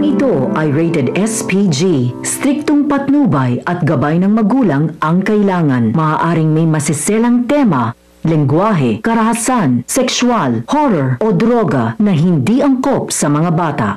ito ay rated SPG. Striktong patnubay at gabay ng magulang ang kailangan. Maaaring may masiselang tema, lengguwahe, karahasan, sexual, horror o droga na hindi angkop sa mga bata.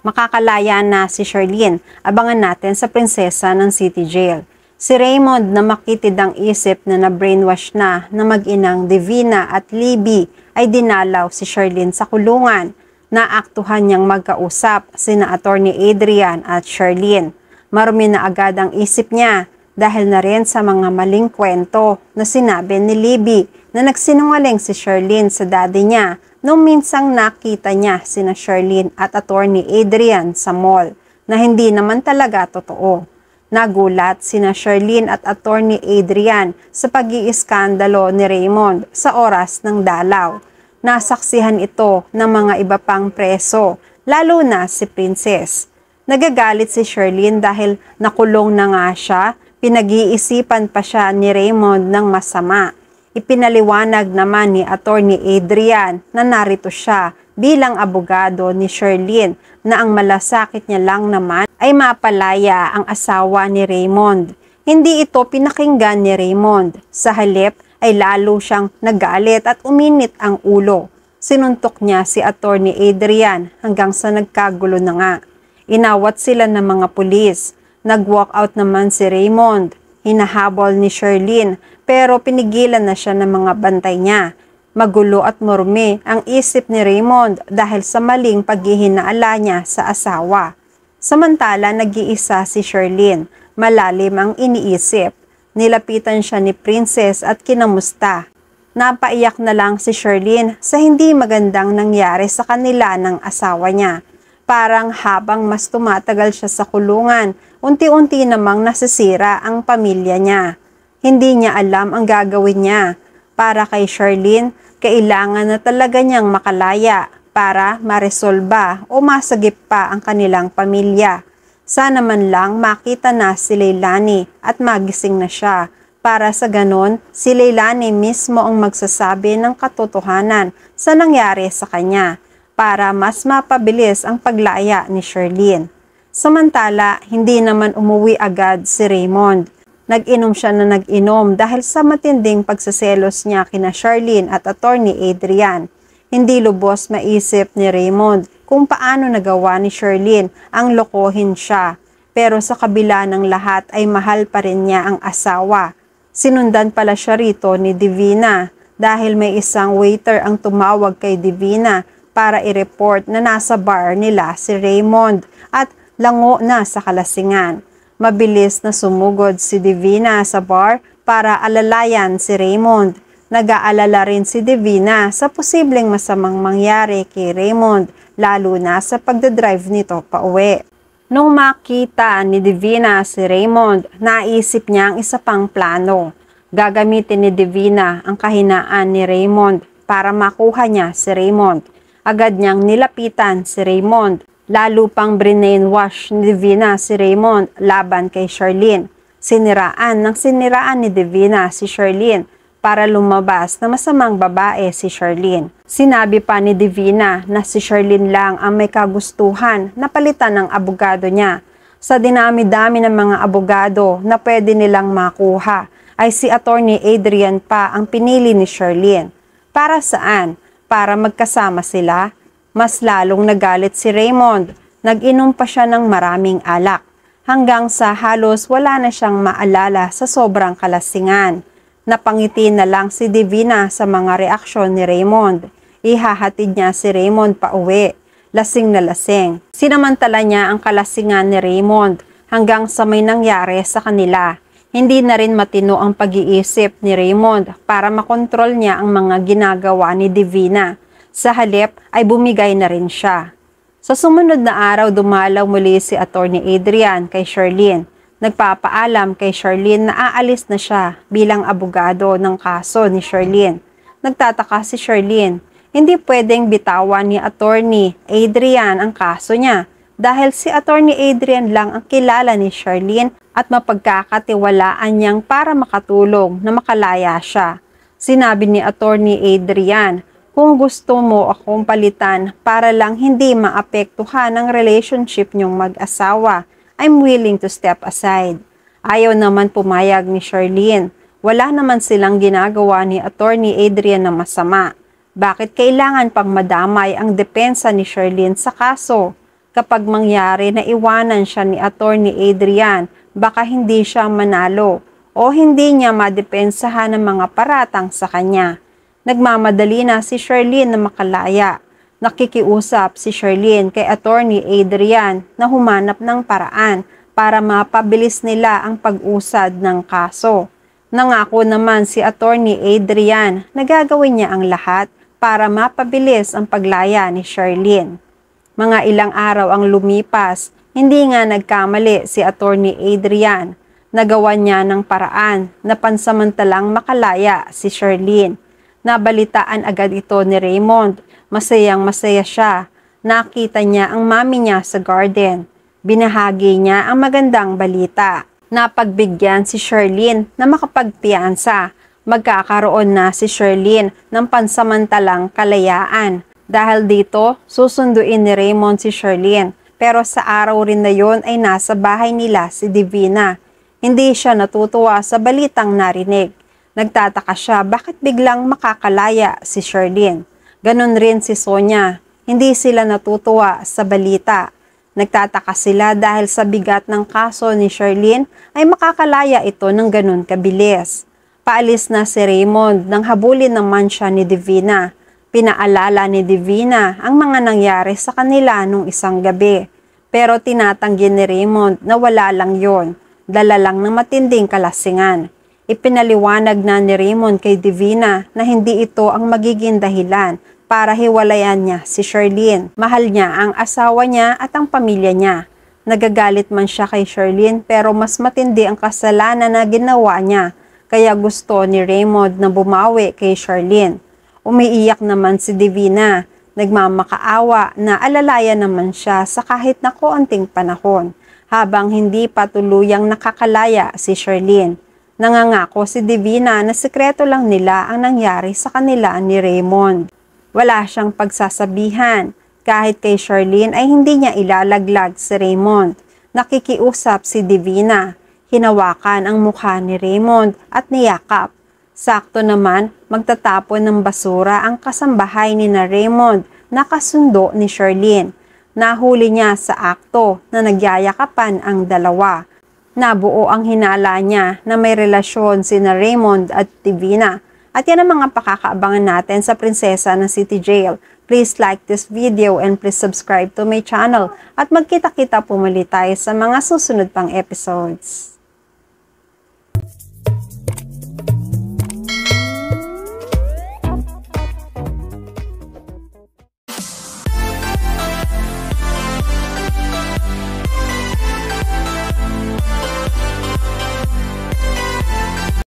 Makakalaya na si Charlene. Abangan natin sa prinsesa ng City Jail. Si Raymond na makitid ang isip na na-brainwash na mag-inang Divina at Libby ay dinalaw si Charlene sa kulungan. Naaktuhan niyang magkausap sina Attorney Adrian at Charlene. Marumi na agad ang isip niya dahil na rin sa mga maling kwento na sinabi ni Libby na nagsinungaling si Charlene sa daddy niya nung minsang nakita niya sina Charlene at Attorney Adrian sa mall na hindi naman talaga totoo. Nagulat sina Charlene at Attorney Adrian sa pag-iiskandalo ni Raymond sa oras ng dalaw. Nasaksihan ito ng mga iba pang preso, lalo na si Princess. Nagagalit si Charlene dahil nakulong na nga siya, pinag-iisipan pa siya ni Raymond ng masama. Ipinaliwanag naman ni Attorney Adrian na narito siya bilang abogado ni Charlene na ang malasakit niya lang naman ay mapalaya ang asawa ni Raymond. Hindi ito pinakinggan ni Raymond. Sa halip ay lalo siyang nagalit at uminit ang ulo. Sinuntok niya si Attorney Adrian hanggang sa nagkagulo na nga. Inawat sila ng mga pulis. Nag-walk out naman si Raymond. Hinahabol ni Charlene pero pinigilan na siya ng mga bantay niya. Magulo at marumi ang isip ni Raymond dahil sa maling paghihinaala niya sa asawa. Samantala nag-iisa si Charlene. Malalim ang iniisip. Nilapitan siya ni Princess at kinamusta. Napaiyak na lang si Charlene sa hindi magandang nangyari sa kanila ng asawa niya. Parang habang mas tumatagal siya sa kulungan, unti-unti namang nasisira ang pamilya niya. Hindi niya alam ang gagawin niya. Para kay Charlene, kailangan na talaga niyang makalaya para maresolba o masagip pa ang kanilang pamilya. Sana man lang makita na si Leilani at magising na siya. Para sa ganon, si Leilani mismo ang magsasabi ng katotohanan sa nangyari sa kanya para mas mapabilis ang paglaya ni Charlene. Samantala, hindi naman umuwi agad si Raymond. Nag-inom siya na nag-inom dahil sa matinding pagsaselos niya kina Charlene at Attorney Adrian. Hindi lubos maisip ni Raymond kung paano nagawa ni Charlene ang lokohin siya. Pero sa kabila ng lahat ay mahal pa rin niya ang asawa. Sinundan pala siya rito ni Divina dahil may isang waiter ang tumawag kay Divina para i-report na nasa bar nila si Raymond at lango na sa kalasingan. Mabilis na sumugod si Divina sa bar para alalayan si Raymond. Nag-aalala rin si Divina sa posibleng masamang mangyari kay Raymond, lalo na sa pagdadrive nito pa uwi. Nung makita ni Divina si Raymond, naisip niya ang isa pang plano. Gagamitin ni Divina ang kahinaan ni Raymond para makuha niya si Raymond. Agad niyang nilapitan si Raymond. Lalo pang brainwash ni Divina si Raymond laban kay Charlene. Siniraan ni Divina si Charlene para lumabas na masamang babae si Charlene. Sinabi pa ni Divina na si Charlene lang ang may kagustuhan na palitan ng abogado niya. Sa dinami-dami ng mga abogado na pwede nilang makuha, ay si Attorney Adrian pa ang pinili ni Charlene. Para saan? Para magkasama sila? Mas lalong nagalit si Raymond. Nag-inom pa siya ng maraming alak. Hanggang sa halos wala na siyang maalala sa sobrang kalasingan. Napangiti na lang si Divina sa mga reaksyon ni Raymond. Ihahatid niya si Raymond pa uwi. Lasing na lasing. Sinamantala niya ang kalasingan ni Raymond hanggang sa may nangyari sa kanila. Hindi na rin matino ang pag-iisip ni Raymond para makontrol niya ang mga ginagawa ni Divina. Sa halip ay bumigay na rin siya. Sa sumunod na araw dumalaw muli si Attorney Adrian kay Charlene. Nagpapaalam kay Charlene na aalis na siya bilang abogado ng kaso ni Charlene. Nagtataka si Charlene, hindi pwedeng bitawan ni Attorney Adrian ang kaso niya dahil si Attorney Adrian lang ang kilala ni Charlene at mapagkakatiwalaan niyang para makatulong na makalaya siya. Sinabi ni Attorney Adrian, Kung gusto mo akong palitan para lang hindi maapektuhan ang relationship niyong mag-asawa, I'm willing to step aside. Ayaw naman pumayag ni Charlene. Wala naman silang ginagawa ni Attorney Adrian na masama. Bakit kailangan pang madamay ang depensa ni Charlene sa kaso? Kapag mangyari na iwanan siya ni Attorney Adrian, baka hindi siya manalo o hindi niya madepensahan ng mga paratang sa kanya. Nagmamadali na si Charlene na makalaya. Nakikiusap si Charlene kay Attorney Adrian na humanap ng paraan para mapabilis nila ang pag-usad ng kaso. Nangako naman si Attorney Adrian na gagawin niya ang lahat para mapabilis ang paglaya ni Charlene. Mga ilang araw ang lumipas, hindi nga nagkamali si Attorney Adrian. Nagawa niya ng paraan na pansamantalang makalaya si Charlene. Nabalitaan agad ito ni Raymond. Masayang-masaya siya. Nakita niya ang mami niya sa garden. Binahagi niya ang magandang balita. Napagbigyan si Charlene na makapagpiyansa. Magkakaroon na si Charlene ng pansamantalang kalayaan. Dahil dito, susunduin ni Raymond si Charlene. Pero sa araw rin na yon ay nasa bahay nila si Divina. Hindi siya natutuwa sa balitang narinig. Nagtataka siya bakit biglang makakalaya si Charlene. Ganon rin si Sonia. Hindi sila natutuwa sa balita. Nagtataka sila dahil sa bigat ng kaso ni Charlene ay makakalaya ito ng ganon kabilis. Paalis na si Raymond nang habulin naman siya ni Divina. Pinaalala ni Divina ang mga nangyari sa kanila nung isang gabi. Pero tinatanggi ni Raymond na wala lang yon. Dala lang ng matinding kalasingan. Ipinaliwanag na ni Raymond kay Divina na hindi ito ang magiging dahilan para hiwalayan niya si Charlene. Mahal niya ang asawa niya at ang pamilya niya. Nagagalit man siya kay Charlene pero mas matindi ang kasalanan na ginawa niya. Kaya gusto ni Raymond na bumawi kay Charlene. Umiiyak naman si Divina. Nagmamakaawa na alalayan naman siya sa kahit na konting panahon habang hindi pa tuluyang nakakalaya si Charlene. Nangangako si Divina na sikreto lang nila ang nangyari sa kanila ni Raymond. Wala siyang pagsasabihan. Kahit kay Charlene ay hindi niya ilalaglag si Raymond. Nakikiusap si Divina. Hinawakan ang mukha ni Raymond at niyakap. Sakto naman, magtatapon ng basura ang kasambahay ni na Raymond na kasundo ni Charlene. Nahuli niya sa akto na nagyayakapan ang dalawa. Nabuo ang hinala niya na may relasyon sina Raymond at Divina. At yan ang mga pakakaabangan natin sa Prinsesa ng City Jail. Please like this video and please subscribe to my channel. At magkita-kita pumuli tayo sa mga susunod pang episodes.